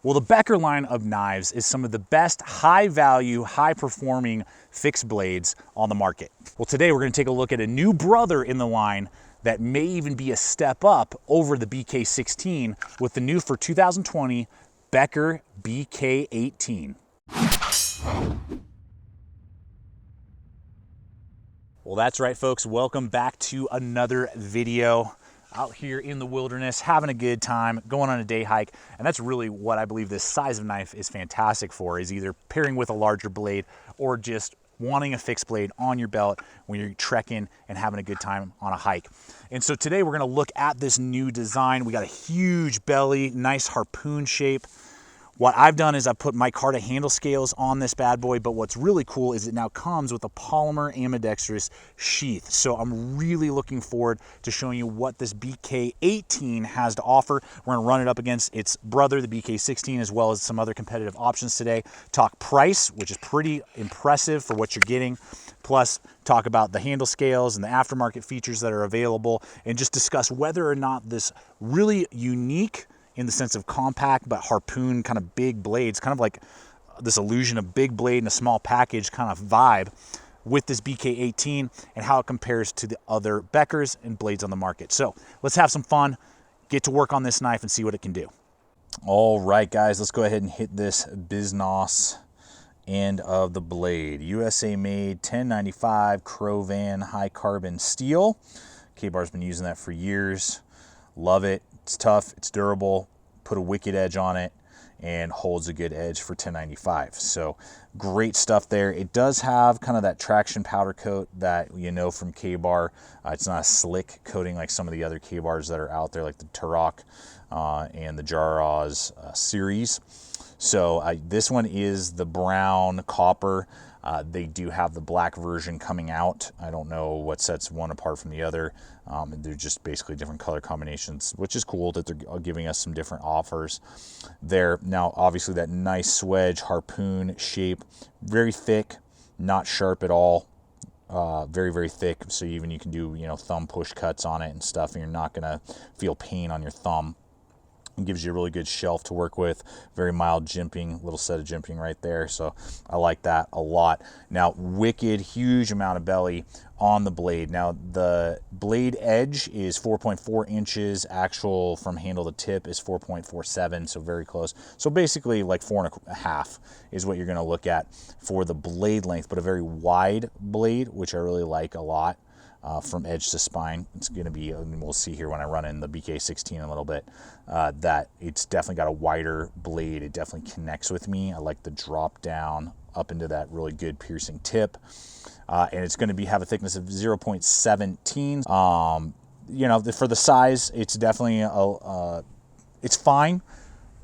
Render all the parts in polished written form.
Well, the Becker line of knives is some of the best high value, high performing fixed blades on the market. Well, today we're going to take a look at a new brother in the line that may even be a step up over the BK-18 with the new for 2020 Becker BK-18. Well, that's right, folks. Welcome back to another video. Out here in the wilderness, having a good time, going on a day hike. And that's really what I believe this size of knife is fantastic for, is either pairing with a larger blade or just wanting a fixed blade on your belt when you're trekking and having a good time on a hike. And so today we're gonna look at this new design. We got a huge belly, nice harpoon shape. What I've done is I've put micarta handle scales on this bad boy, but what's really cool is it now comes with a polymer ambidextrous sheath. So I'm really looking forward to showing you what this BK-18 has to offer. We're gonna run it up against its brother, the BK-16, as well as some other competitive options today. Talk price, which is pretty impressive for what you're getting. Plus, talk about the handle scales and the aftermarket features that are available, and just discuss whether or not this really unique in the sense of compact but harpoon kind of big blades, kind of like this illusion of big blade in a small package kind of vibe with this BK-18 and how it compares to the other Beckers and blades on the market. So let's have some fun, get to work on this knife and see what it can do. All right, guys, let's go ahead and hit this BizNOS end of the blade. USA made 1095 Crovan high carbon steel. K-Bar's been using that for years. Love it. It's tough, it's durable, put a wicked edge on it, and holds a good edge for 1095. So great stuff there. It does have kind of that traction powder coat that you know from K-Bar. It's not a slick coating like some of the other K-Bars that are out there, like the Turok and the Jaraz series. So this one is the brown copper. They do have the black version coming out. I don't know what sets one apart from the other. They're just basically different color combinations, which is cool that they're giving us some different offers there. Now, obviously that nice swedge harpoon shape, very thick, not sharp at all. Very, very thick. So even you can do, you know, thumb push cuts on it and stuff, and you're not gonna feel pain on your thumb. It gives you a really good shelf to work with. Very mild jimping, little set of jimping right there. So I like that a lot. Now, wicked, huge amount of belly on the blade. Now, the blade edge is 4.4 inches. Actual from handle to tip is 4.47, so very close. So basically like 4.5 is what you're gonna look at for the blade length, but a very wide blade, which I really like a lot. From edge to spine. It's going to be, and we'll see here when I run in the BK-16 in a little bit, that it's definitely got a wider blade. It definitely connects with me. I like the drop down up into that really good piercing tip. And it's going to have a thickness of 0.17. You know, for the size, it's definitely, it's fine.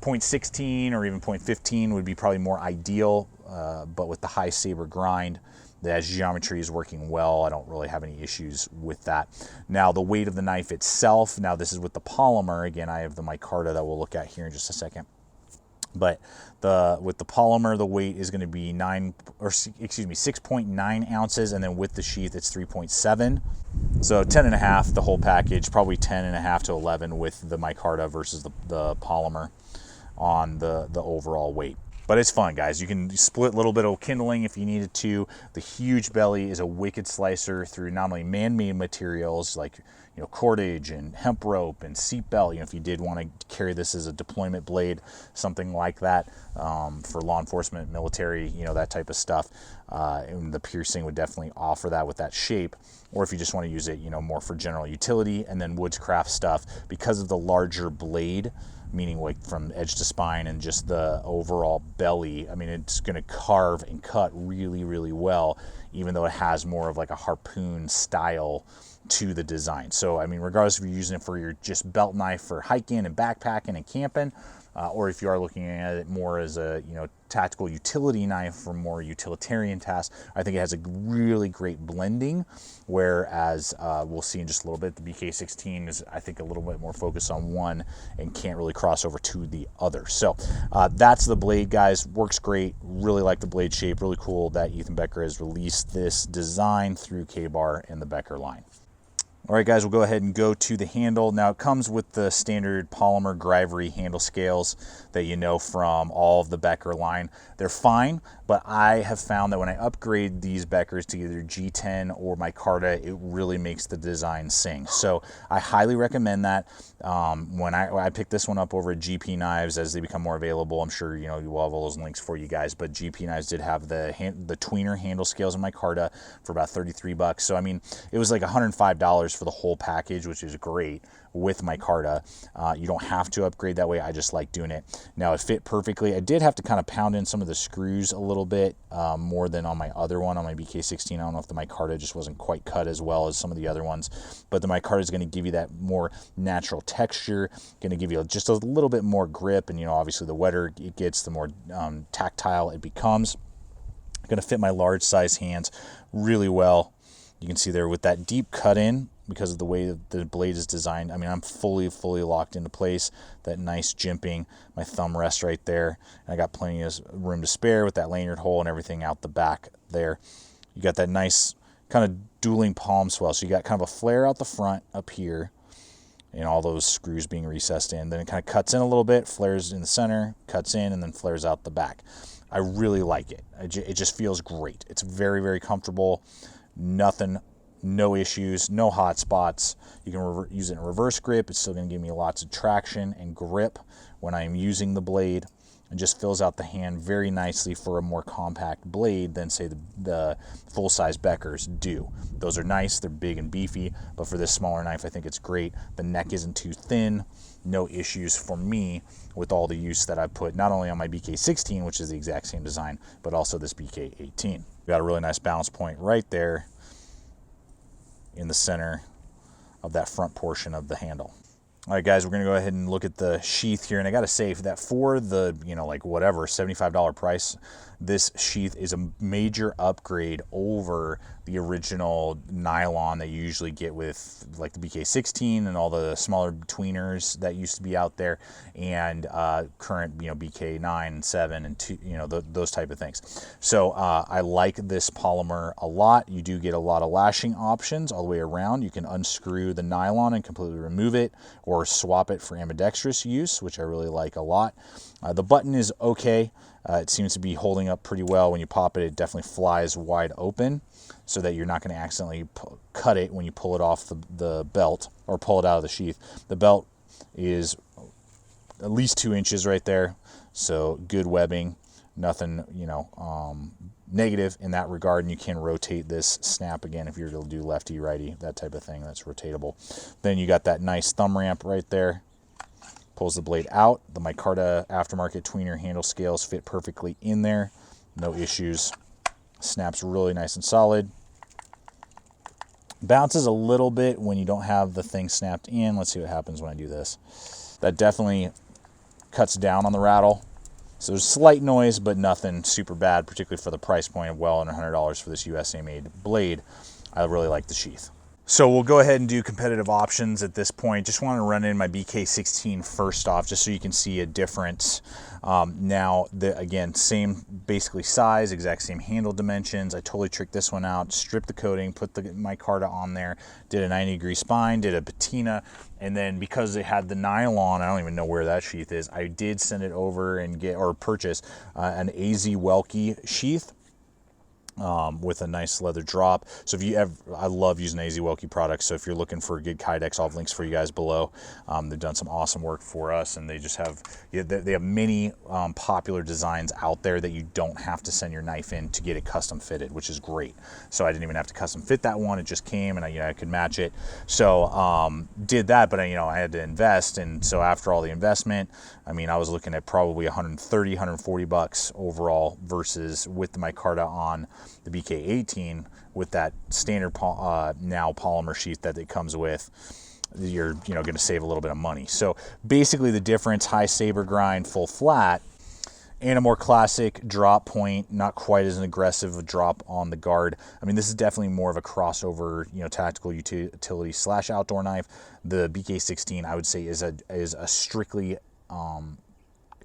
0.16 or even 0.15 would be probably more ideal, but with the high saber grind, the edge geometry is working well. I don't really have any issues with that. Now, the weight of the knife itself, now this is with the polymer. Again, I have the micarta that we'll look at here in just a second. But with the polymer, the weight is going to be 6.9 ounces, and then with the sheath, it's 3.7. So 10.5, the whole package, probably 10.5 to 11 with the micarta versus the polymer on the overall weight. But it's fun, guys. You can split a little bit of kindling if you needed to. The huge belly is a wicked slicer through not only man-made materials like, you know, cordage and hemp rope and seat belt. You know, if you did want to carry this as a deployment blade, something like that, for law enforcement, military, you know, that type of stuff. And the piercing would definitely offer that with that shape. Or if you just want to use it, you know, more for general utility, and then woodscraft stuff, because of the larger blade, meaning like from edge to spine and just the overall belly, I mean, it's going to carve and cut really, really well, even though it has more of like a harpoon style to the design. So, I mean, regardless if you're using it for your just belt knife for hiking and backpacking and camping, or if you are looking at it more as a, you know, tactical utility knife for more utilitarian tasks, I think it has a really great blending, whereas we'll see in just a little bit, the BK-16 is, I think, a little bit more focused on one and can't really cross over to the other. So that's the blade, guys. Works great. Really like the blade shape. Really cool that Ethan Becker has released this design through K-Bar and the Becker line. All right, guys, we'll go ahead and go to the handle. Now, it comes with the standard polymer Gryvery handle scales that you know from all of the Becker line. They're fine, but I have found that when I upgrade these Beckers to either G10 or micarta, it really makes the design sing. So I highly recommend that. When I picked this one up over at GP Knives as they become more available, I'm sure you will have all those links for you guys, but GP Knives did have the tweener handle scales in micarta for about 33 bucks. So I mean, it was like $105 for the whole package, which is great with micarta. You don't have to upgrade that way. I just like doing it. Now it fit perfectly. I did have to kind of pound in some of the screws a little bit more than on my other one, on my BK-16. I don't know if the micarta just wasn't quite cut as well as some of the other ones, but the micarta is going to give you that more natural texture, going to give you just a little bit more grip, and obviously the wetter it gets, the more tactile it becomes. Going to fit my large size hands really well. You can see there with that deep cut in, because of the way that the blade is designed. I mean, I'm fully locked into place. That nice jimping, my thumb rests right there. And I got plenty of room to spare with that lanyard hole and everything out the back there. You got that nice kind of dueling palm swell. So you got kind of a flare out the front up here, and all those screws being recessed in. Then it kind of cuts in a little bit, flares in the center, cuts in, and then flares out the back. I really like it. It just feels great. It's very comfortable. No issues, no hot spots. You can use it in reverse grip. It's still going to give me lots of traction and grip when I'm using the blade. It just fills out the hand very nicely for a more compact blade than, say, the full-size Beckers do. Those are nice, they're big and beefy, but for this smaller knife, I think it's great. The neck isn't too thin. No issues for me with all the use that I put not only on my BK-16, which is the exact same design, but also this BK-18. Got a really nice balance point right there in the center of that front portion of the handle. All right, guys, we're gonna go ahead and look at the sheath here, and I gotta say that for the, like whatever, $75 price, this sheath is a major upgrade over the original nylon that you usually get with like the BK-16 and all the smaller tweeners that used to be out there, and current, BK-9 and 7 and 2, those type of things. So I like this polymer a lot. You do get a lot of lashing options all the way around. You can unscrew the nylon and completely remove it, or swap it for ambidextrous use, which I really like a lot. The button is okay. It seems to be holding up pretty well. When you pop it, it definitely flies wide open, so that you're not going to accidentally cut it when you pull it off the belt or pull it out of the sheath. The belt is at least 2 inches right there, so good webbing. Nothing, negative in that regard, and you can rotate this snap again if you're going to do lefty, righty, that type of thing. That's rotatable. Then you got that nice thumb ramp right there. Pulls the blade out. The micarta aftermarket tweener handle scales fit perfectly in there. No issues. Snaps really nice and solid. Bounces a little bit when you don't have the thing snapped in. Let's see what happens when I do this. That definitely cuts down on the rattle. So there's slight noise, but nothing super bad, particularly for the price point of well under $100 for this USA-made blade. I really like the sheath. So we'll go ahead and do competitive options at this point. Just want to run in my BK-16 first off, just so you can see a difference. Now, again, same basically size, exact same handle dimensions. I totally tricked this one out, stripped the coating, put the micarta on there, did a 90-degree spine, did a patina, and then because it had the nylon, I don't even know where that sheath is, I did send it over and purchase an AZ Welke sheath. With a nice leather drop. So if you ever, I love using AZ Welke products. So if you're looking for a good kydex, I'll have links for you guys below. They've done some awesome work for us, and they just have, they have many popular designs out there that you don't have to send your knife in to get it custom fitted, which is great. So I didn't even have to custom fit that one. It just came, and I could match it. So did that, but I had to invest. And so after all the investment, I was looking at probably 130, 140 bucks overall, versus with the micarta on the BK-18 with that standard now polymer sheath that it comes with. You're going to save a little bit of money. So basically the difference: high saber grind, full flat, and a more classic drop point, not quite as an aggressive a drop on the guard. This is definitely more of a crossover, tactical utility / outdoor knife. The BK-16, I would say, is a strictly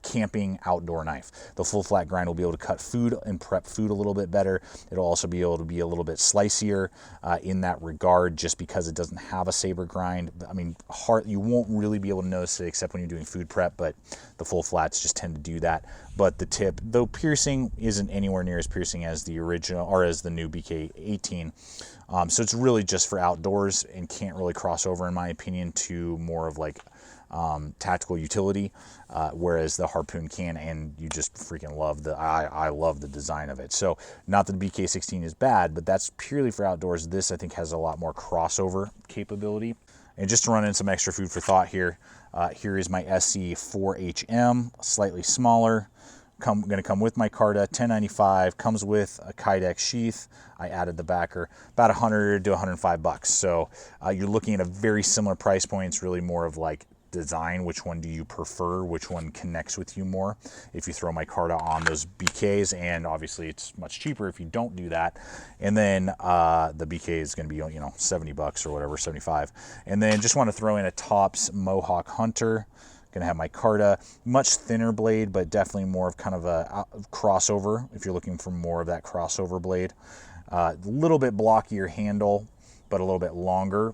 camping outdoor knife. The full flat grind will be able to cut food and prep food a little bit better. It'll also be able to be a little bit slicier in that regard, just because it doesn't have a saber grind. I mean, you won't really be able to notice it except when you're doing food prep, but the full flats just tend to do that. But the tip, though piercing, isn't anywhere near as piercing as the original or as the new BK-18. So it's really just for outdoors and can't really cross over, in my opinion, to more of like tactical utility, whereas the Harpoon can, and you just freaking love I love the design of it. So not that the BK-16 is bad, but that's purely for outdoors. This, I think, has a lot more crossover capability. And just to run in some extra food for thought here, here is my SC4HM, slightly smaller. Going to come with my Carta, $10.95, comes with a Kydex sheath. I added the backer, about 100 to 105 bucks. So you're looking at a very similar price point. It's really more of like design, which one do you prefer, which one connects with you more if you throw my Carta on those BKs, and obviously it's much cheaper if you don't do that. And then the BK is going to be, you know, 70 bucks or whatever, 75. And then just want to throw in a Tops Mohawk Hunter. Gonna have my Carta, much thinner blade, but definitely more of kind of a crossover if you're looking for more of that crossover blade. A little bit blockier handle, but a little bit longer.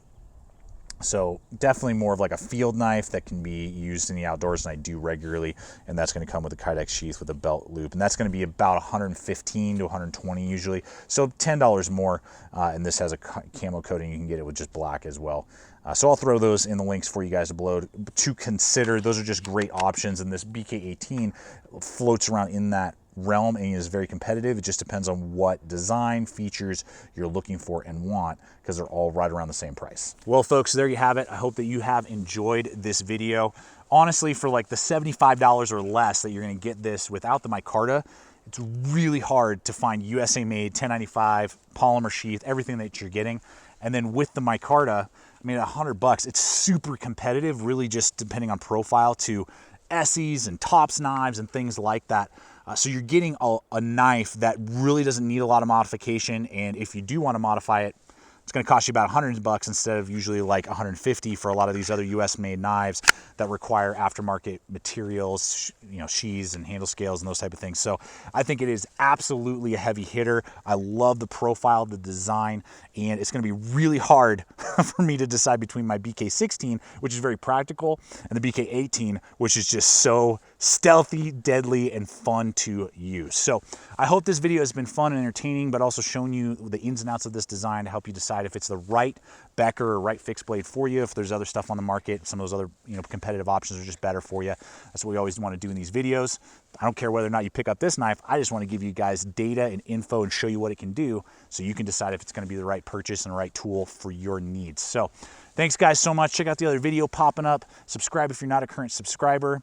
So definitely more of like a field knife that can be used in the outdoors, and I do regularly. And that's going to come with a Kydex sheath with a belt loop, and that's going to be about 115 to 120 usually. So $10 more, and this has a camo coating. You can get it with just black as well. So I'll throw those in the links for you guys below to consider. Those are just great options, and this BK-18 floats around in that realm and is very competitive. It just depends on what design features you're looking for and want, because they're all right around the same price. Well, folks, there you have it. I hope that you have enjoyed this video. Honestly, for like the $75 or less that you're going to get this without the micarta, it's really hard to find USA made 1095 polymer sheath, everything that you're getting. And then with the micarta, I mean, $100, it's super competitive, really just depending on profile to Esse's and Tops knives and things like that. So you're getting a knife that really doesn't need a lot of modification, and if you do want to modify it, it's going to cost you about $100 instead of usually like $150 for a lot of these other US made knives that require aftermarket materials, you know, sheaths and handle scales and those type of things. So I think it is absolutely a heavy hitter. I love the profile, the design, and it's going to be really hard for me to decide between my BK-16, which is very practical, and the BK-18, which is just so stealthy, deadly, and fun to use. So I hope this video has been fun and entertaining, but also shown you the ins and outs of this design to help you decide if it's the right Becker or right fixed blade for you. If there's other stuff on the market, some of those other, you know, competitive options are just better for you. That's what we always want to do in these videos. I don't care whether or not you pick up this knife. I just want to give you guys data and info and show you what it can do, so you can decide if it's going to be the right purchase and the right tool for your needs. So thanks guys so much. Check out the other video popping up. Subscribe if you're not a current subscriber.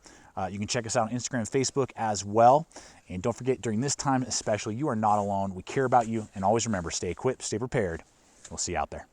You can check us out on Instagram and Facebook as well. And don't forget, during this time especially, you are not alone. We care about you. And always remember, stay equipped, stay prepared. We'll see you out there.